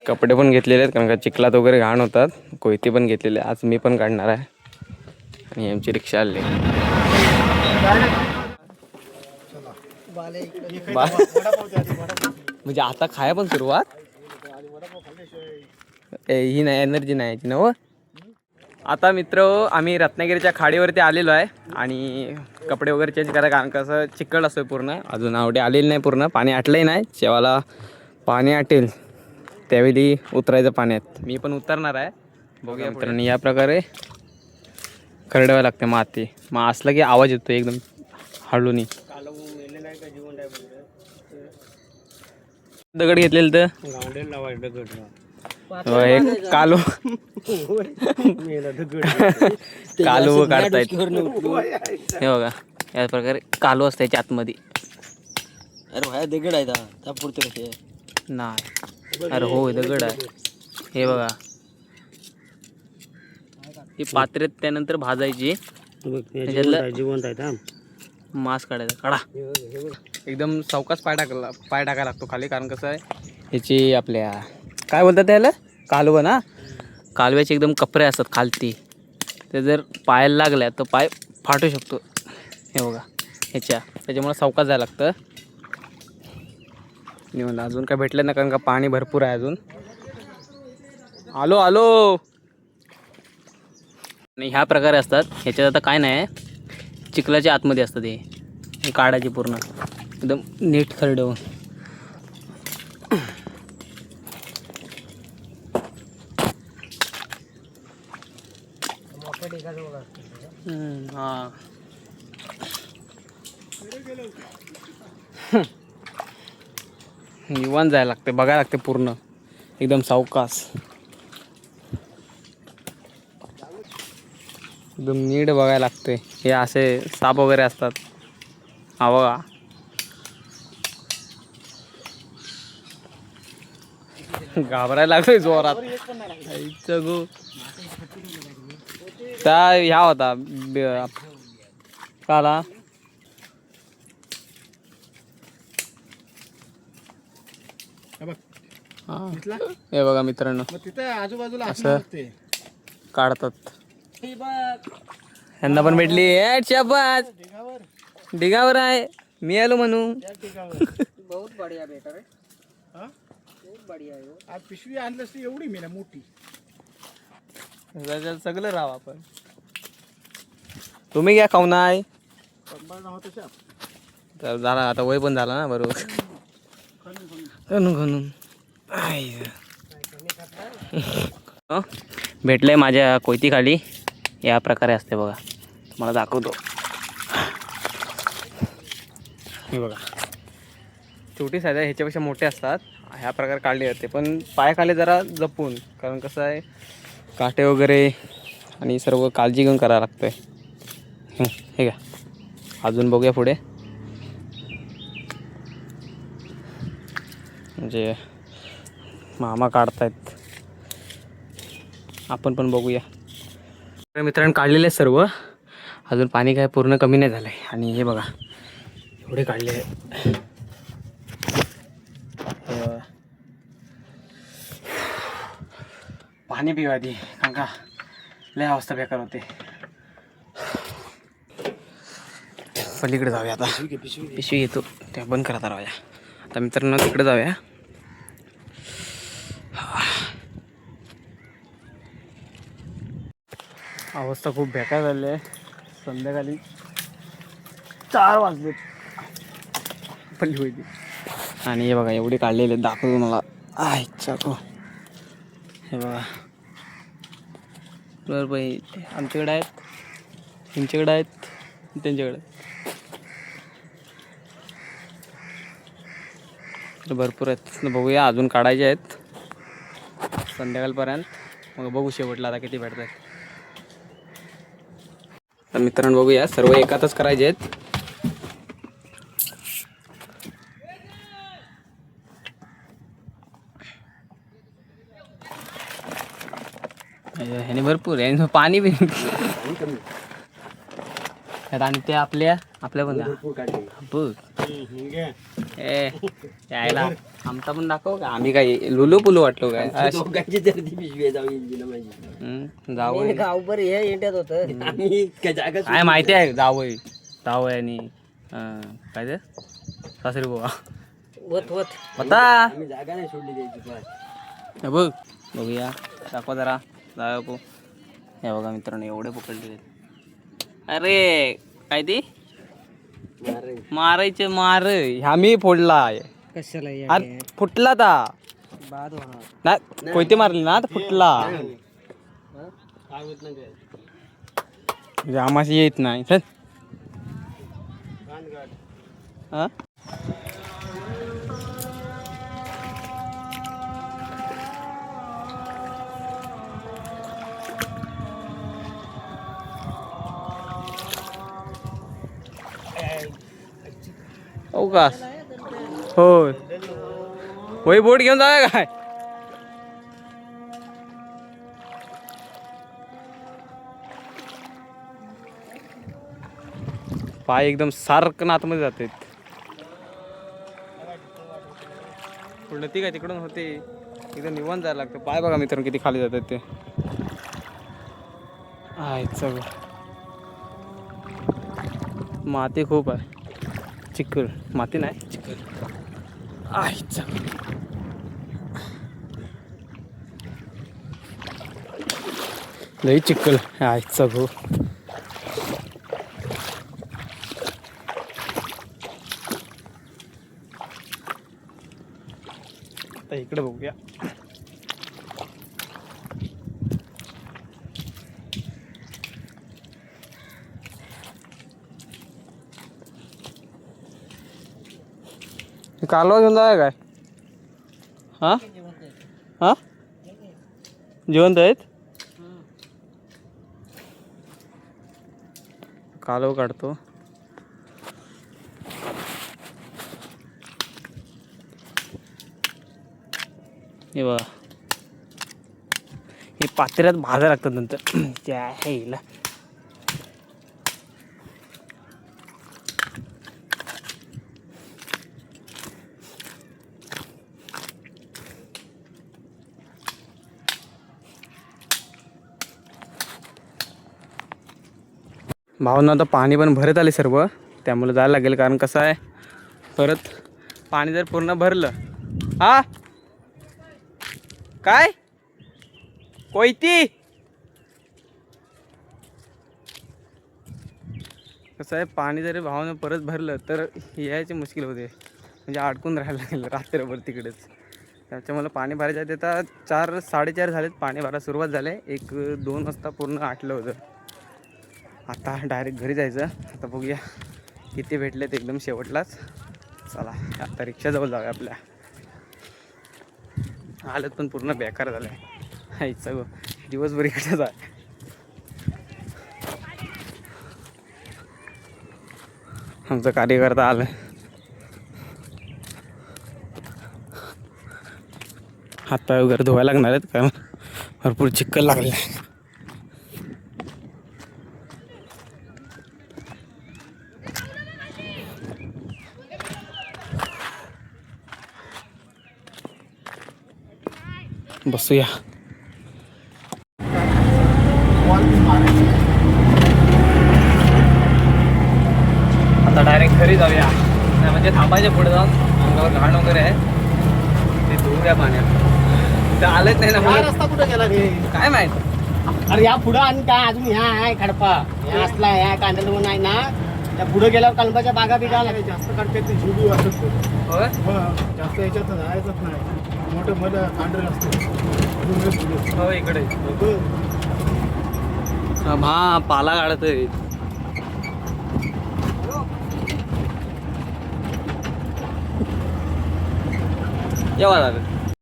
कपडे पण घेतलेले आहेत कारण का चिखलात वगैरे घाण होतात. कोयते पण घेतलेले आज मी पण काढणार आहे. आणि आमची रिक्षा आली. म्हणजे आता खाया पण सुरुवात ही नाही एनर्जी नाही याची नव. आता मित्र आम्ही रत्नागिरीच्या खाडीवरती आलेलो आहे आणि कपडे वगैरे चेंज करा कारण कसं चिखल असतोय पूर्ण. अजून आवडे आलेली नाही पूर्ण पाणी आटलंही नाही. जेव्हाला पाणी आटेल त्यावेळी उतरायचं पाण्यात. मी पण उतरणार आहे बघूया मित्रांनी. या प्रकारे खरडवायला लागते माती. मग असलं की आवाज येतो एकदम हळूनी. दगड घेतलेलं तर कालू कालू काढतायत हे बघा. या प्रकारे कालू असते त्याच्या आतमध्ये. अरे भाया दगड आहे त्या पुढते कसे नाही. अरे हो दगड आहे हे बघा. ही पात्रेत त्यानंतर भाजायची. त्याच्यातलं जिवंत आहे मांस काढायचा. काढा एकदम सावकाश पाय टाकायला लागतो खाली. कारण कसं आहे ह्याची आपल्या काय बोलतात त्याला कालवं ना. कालव्याचे एकदम कपरे असतात खालती. ते जर पायाला लागल्या तर पाय फाटू शकतो. हे बघा त्याच्यामुळे सावकाश जायला लागतं. मी म्हणलं अजून काय भेटलं ना कारण का पाणी भरपूर आहे अजून. आलो आणि ह्या प्रकारे असतात. ह्याच्यात आता काय नाही चिखलाच्या आतमध्ये असतं हे काढायचे पूर्ण एकदम नीट खरडवून. हा निवांत जायला लागते. बघायला लागते पूर्ण एकदम सावकाश. एकदम नीट बघायला लागते. हे असे साप वगैरे असतात. हा बघा घाबरायला लागतोय जोरात. त्या ह्या होता काला हे बघा मित्रांनो आजूबाजूला असं काढतात. यांना पण भेटली शाबास. ढिगावर आहे मी आलो म्हणून. बहुत बढिया बेटा रे. बहुत बढिया आहे. आज पिशवी आणलंस एवढी मी ना मोठी. सगळं राव आपण. तुम्ही घ्या खाऊ नाही तर झाला. आता वय पण झाला ना बरोबर. खणून भेटलंय माझ्या कोयती खाली. या प्रकारे असते बघा. तुम्हाला दाखवतो. हे बघा छोटी साईज आहे. ह्याच्यापेक्षा मोठे असतात. ह्या प्रकारे काढले जाते पण पायाखाली जरा जपून. कारण कसं आहे काटे वगैरे आणि सर्व काळजी घेऊन करावं लागतं आहे. हे का अजून बघूया पुढे. म्हणजे मामा काढतायत आपण पण बघूया. मित्रांनो काढलेले आहेत सर्व. अजून पाणी काय पूर्ण कमी नाही झालं आहे. आणि हे बघा एवढे काढले. पाणी पिवा आधी कारण का लय अवस्था बेकार होते. पलीकडे जाऊया आता. पिशवी येतो त्या बंद करा राहूया. आता मित्रांनो तिकडे जाऊया. अवस्था खूप बेकार झाली आहे. संध्याकाळी 4 वाजलेत पल्ली होती. आणि हे बघा एवढे काढलेले दाखवतो मला. अच्छा को हे बघा बरोबर आमच्याकडे आहेत तुमच्याकडे आहेत त्यांच्याकडे भरपूर आहेत. बघूया अजून काढायचे आहेत संध्याकाळपर्यंत. मग बघू शेवटला आता किती भेटतात. तर मित्रांनो बघूया सर्व एकातच करायचे आहेत. ह्याने भरपूर आहे पाणी बी. आणि ते आपल्या पण बघ ए यायला आमचा पण दाखव का आम्ही काय लुलू पुलू वाटलो काय दोघांची गर्दी पिशवी जाऊ इंजिन माझी जावं गावभर हे इंडियात होतं आम्ही जागा काय माहिती आहे जावय जावय आणि काय ते सासरी बुवा वत वत होता आम्ही जागा नाही सोडली द्यायची पण हे बघ बघूया दाखवा जरा जाऊ हे बघा मित्रांनो एवढे पकडले अरे काय ती मारायचे मार ह्या मी फोडला कशाला अरे फुटला ता बाद होणार ना कोयते मारली ना तर फुटला आमाशी येत नाही चल हा हो का होय होय बोट घेऊन जाऊया काय पाय एकदम सारखं आतमध्ये जाते पुढलं ती काय तिकडून होते एकदम निवांत जायला लागतं पाय बघा मित्रांनो किती खाली जातात ते सगळं माती खूप आहे चिखल माती नाही चिखल आईचा लई चिखल आईचा गो आता इकडे बघूया कालवा घेऊन जाऊया काय हा हा जिवंत आहेत कालव काढतो हे बघा हे पात्र्यात भाजा लागतात नंतर त्या हिला भावना आता पाणी पण भरत आले सर्व त्यामुळे जायला लागेल कारण कसं आहे परत पाणी जर पूर्ण भरलं हा काय कोयती कसं आहे पाणी जरी भावना परत भरलं तर यायची मुश्किल होते म्हणजे अडकून राहायला लागेल रात्रभर तिकडेच त्याच्यामुळे पाणी भरायचं आहे ते आता 4-4:30 झालेत पाणी भरायला सुरुवात झाले 1-2 वाजता पूर्ण आटलं होतं आता डायरेक्ट घरी जायचं आता बघूया किती भेटलेत एकदम शेवटलाच चला आता रिक्षाजवळ जाऊया आपल्या हालत पण पूर्ण बेकार झालं आहे सगळं दिवसभर इकडेच आहे आमचं कार्यकर्ता आलं हातपाय वगैरे धुवायला लागणार आहेत कारण भरपूर चिखल लागले बसूया आता डायरेक्ट घरी जाऊया नाही म्हणजे थांबायच्या पुढे जाऊन अंगावर घाण वगैरे आहे ते धुवूया पाण्यात ते आलंच नाही ना हा मला रस्ता कुठे गेला रे काय माहित अरे या पुढं आणि काय अजून ह्या आहे खडपा ह्या असला ह्या कांदा म्हणून आहे ना त्या पुढे गेल्यावर कलबाच्या बागा बिगा जास्त काढते ते झुडू असत होय जास्त याच्यात जायचंच नाही मोठं मध्ये कांडर असतं हो इकडे हा पाला काढतोय केव्हा झालं